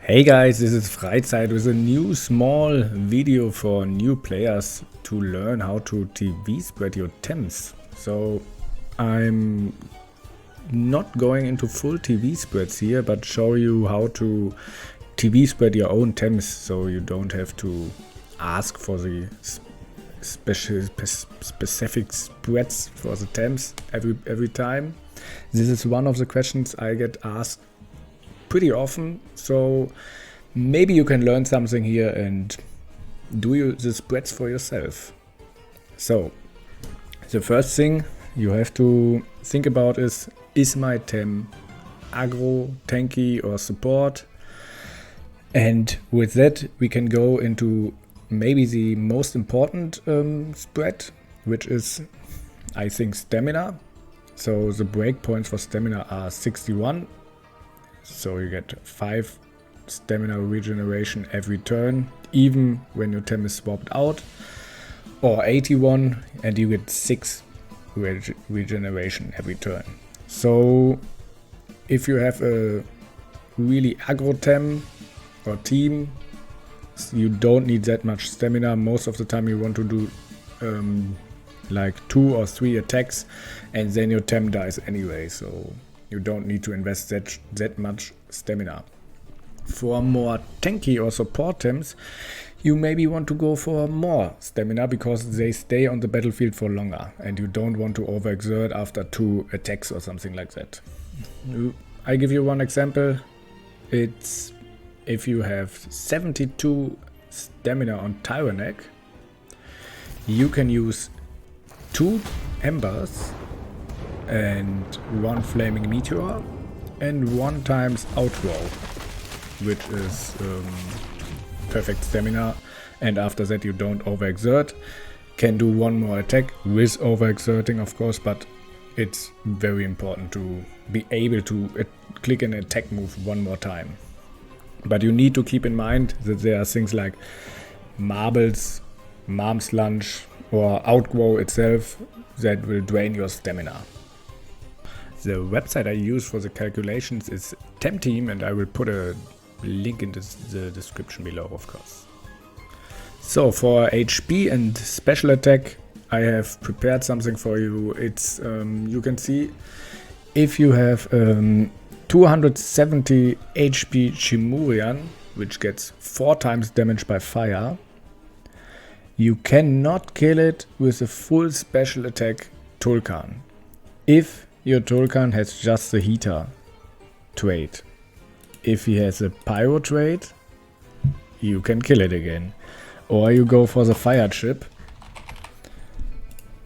Hey guys, this is Freizeit with a new small video for new players to learn how to TV spread your Tems. So I'm not going into full TV spreads here, but show you how to TV spread your own Tems, so you don't have to ask for the specific spreads for the Tems every time. This is one of the questions I get asked pretty often, so maybe you can learn something here and do the spreads for yourself. So the first thing you have to think about is my Tem aggro, tanky or support? And with that we can go into maybe the most important spread, which is, I think, stamina. So the breakpoints for stamina are 61. So you get 5 stamina regeneration every turn, even when your Tem is swapped out, or 81 and you get 6 regeneration every turn. So if you have a really aggro Tem or team, you don't need that much stamina. Most of the time you want to do like 2 or 3 attacks and then your Tem dies anyway, so you don't need to invest that much stamina. For more tanky or support Tems, you maybe want to go for more stamina because they stay on the battlefield for longer and you don't want to overexert after 2 attacks or something like that. I give you one example. It's if you have 72 stamina on Tyrannek, you can use 2 embers and 1 flaming meteor and 1 times outgrow, which is perfect stamina, and after that you don't overexert. Can do 1 more attack with overexerting, of course, but it's very important to be able to click an attack move 1 more time. But you need to keep in mind that there are things like marbles, Marm's lunge or outgrow itself that will drain your stamina. The website I use for the calculations is Temtem, and I will put a link in the description below, of course. So for HP and special attack, I have prepared something for you. It's you can see if you have 270 HP Chimurian, which gets 4 times damage by fire, you cannot kill it with a full special attack Tulkan. If your Tulkan has just the heater trait. If he has a pyro trait, you can kill it again. Or you go for the fire chip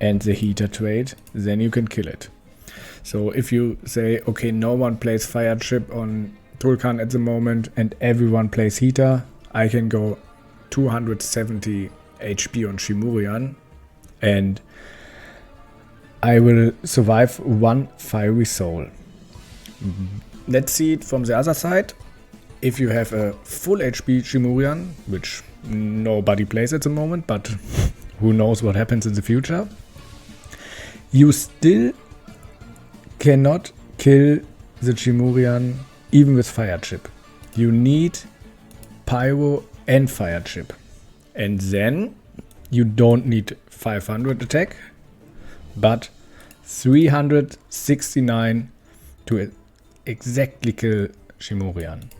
and the heater trait, then you can kill it. So if you say, okay, no one plays fire chip on Tulkan at the moment and everyone plays heater, I can go 270 HP on Chimurian and I will survive 1 fiery soul. Let's see it from the other side. If you have a full HP Chimurian, which nobody plays at the moment, but who knows what happens in the future, you still cannot kill the Chimurian even with fire chip. You need pyro and fire chip. And then you don't need 500 attack, but 369 to exactly kill Chimurian.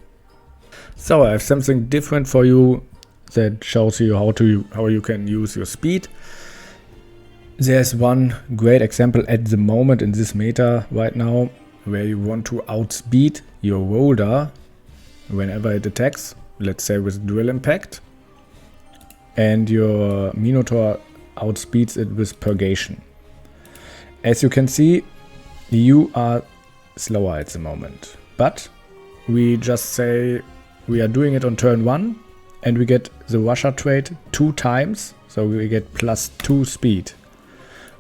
So I have something different for you that shows you how you can use your speed. There's one great example at the moment in this meta right now where you want to outspeed your Rolder whenever it attacks, let's say with drill impact, and your Minotaur outspeeds it with purgation. As you can see, you are slower at the moment, but we just say we are doing it on turn 1 and we get the Russia trait 2 times, so we get +2 speed.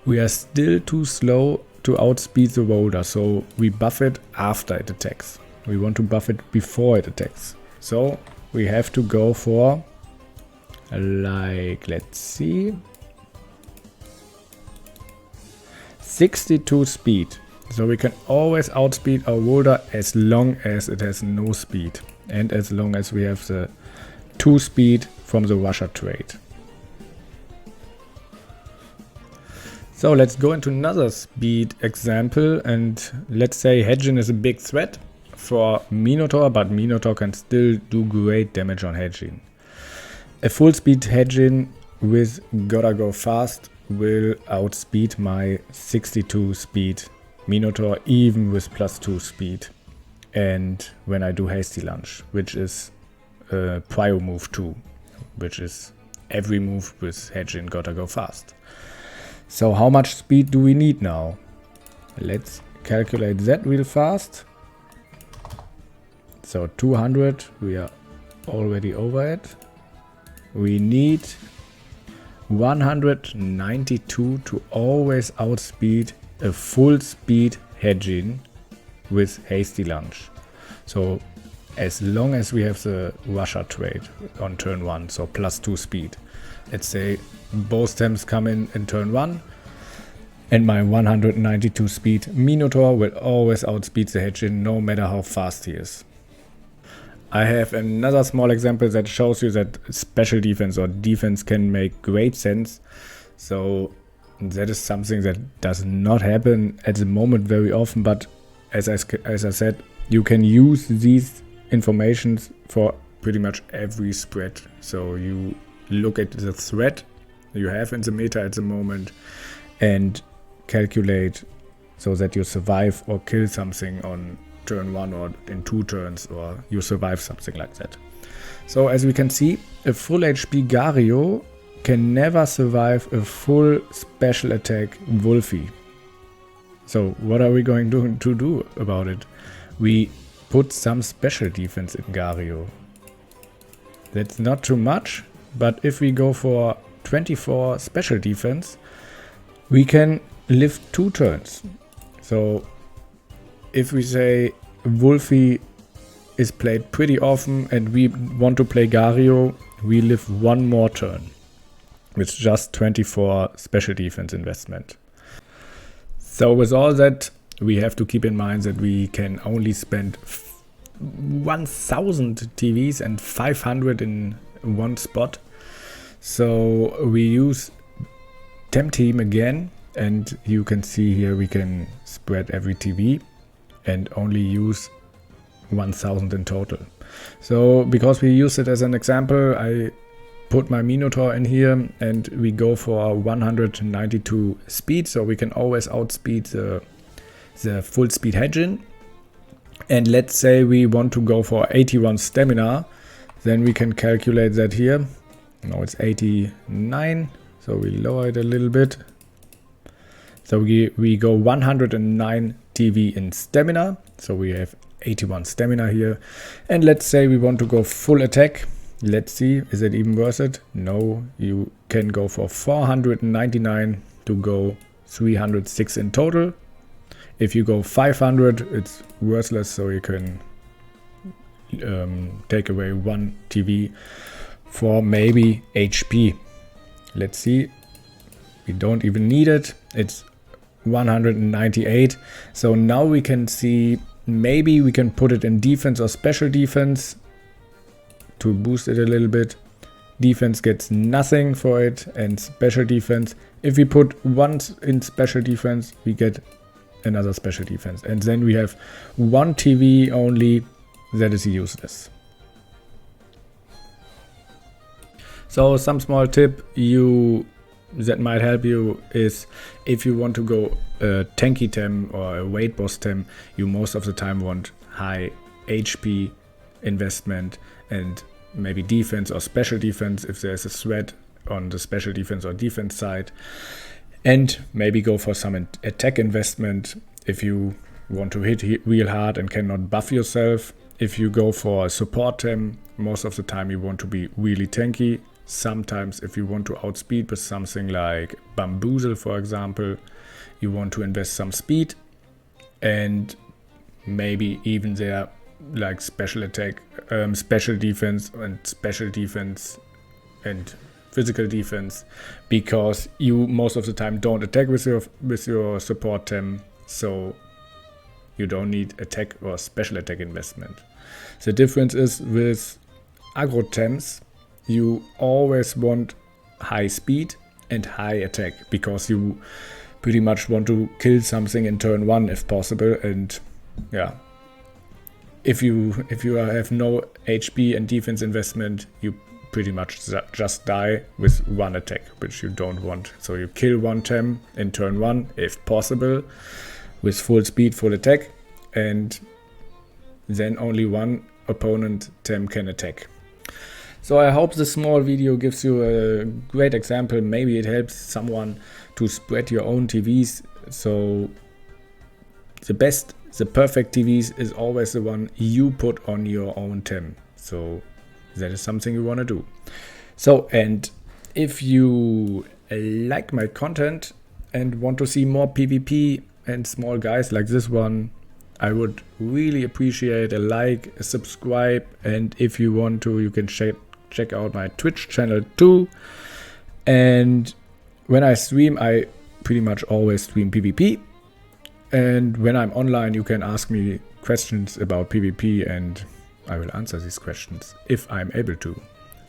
We are still too slow to outspeed the Rolder, so we buff it after it attacks. We want to buff it before it attacks. So we have to go for, like, let's see, 62 speed. So we can always outspeed our Volta as long as it has no speed. And as long as we have the 2 speed from the Russia trade. So let's go into another speed example, and let's say hedging is a big threat for Minotaur, but Minotaur can still do great damage on hedging. A full speed hedging with Gotta Go Fast will outspeed my 62 speed Minotaur even with +2 speed. And when I do hasty lunge, which is prio move 2, which is every move with hedging Gotta Go Fast. So how much speed do we need now? Let's calculate that real fast. So 200, we are already over it. We need 192 to always outspeed a full speed hedging with hasty lunge. So as long as we have the Russia trade on turn 1, so +2 speed. Let's say both Tems come in turn 1 and my 192 speed Minotaur will always outspeed the hedging no matter how fast he is. I have another small example that shows you that special defense or defense can make great sense. So that is something that does not happen at the moment very often, but as I said, you can use these informations for pretty much every spread. So you look at the threat you have in the meta at the moment and calculate so that you survive or kill something on turn 1 or in 2 turns, or you survive something like that. So as we can see, a full HP Gario can never survive a full special attack Wolfie. So what are we going to do about it? We put some special defense in Gario. That's not too much, but if we go for 24 special defense, we can live 2 turns. So if we say Wolfie is played pretty often and we want to play Gario, we live 1 more turn with just 24 special defense investment. So with all that, we have to keep in mind that we can only spend 1000 TVs and 500 in one spot. So we use Temtem again, and you can see here we can spread every TV and only use 1000 in total. So because we use it as an example, I put my Minotaur in here and we go for 192 speed, so we can always outspeed the full speed hedging. And let's say we want to go for 81 stamina, then we can calculate that here. Now it's 89, so we lower it a little bit. So we go 109 TV in stamina, so we have 81 stamina here. And let's say we want to go full attack. Let's see, is it even worth it? No, you can go for 499 to go 306 in total. If you go 500, it's worthless, so you can take away 1 TV for maybe HP. Let's see, we don't even need it. It's 198. So now we can see maybe we can put it in defense or special defense to boost it a little bit. Defense gets nothing for it, and special defense, if we put once in special defense, we get another special defense, and then we have 1 TV only that is useless. So some small tip that might help you is if you want to go a tanky Tem or a weight boss Tem, you most of the time want high HP investment and maybe defense or special defense if there's a threat on the special defense or defense side, and maybe go for some attack investment if you want to hit real hard and cannot buff yourself. If you go for a support Tem, most of the time you want to be really tanky. Sometimes if you want to outspeed with something like Bamboozle, for example, you want to invest some speed, and maybe even there like special attack, special defense and physical defense, because you most of the time don't attack with your support Tem, so you don't need attack or special attack investment. The difference is with aggro Tems, you always want high speed and high attack, because you pretty much want to kill something in turn 1 if possible. And yeah, if you have no HP and defense investment, you pretty much just die with 1 attack, which you don't want. So you kill 1 Tem in turn 1 if possible with full speed, full attack, and then only 1 opponent Tem can attack. So I hope this small video gives you a great example. Maybe it helps someone to spread your own TVs. So the perfect TVs is always the one you put on your own Tem. So that is something you want to do. So, and if you like my content and want to see more PvP and small guys like this one, I would really appreciate a like, a subscribe, and if you want to, you can check out my Twitch channel too. And when I stream, I pretty much always stream PvP. And when I'm online, you can ask me questions about PvP and I will answer these questions if I'm able to.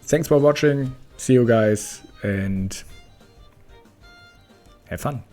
Thanks for watching. See you guys and have fun.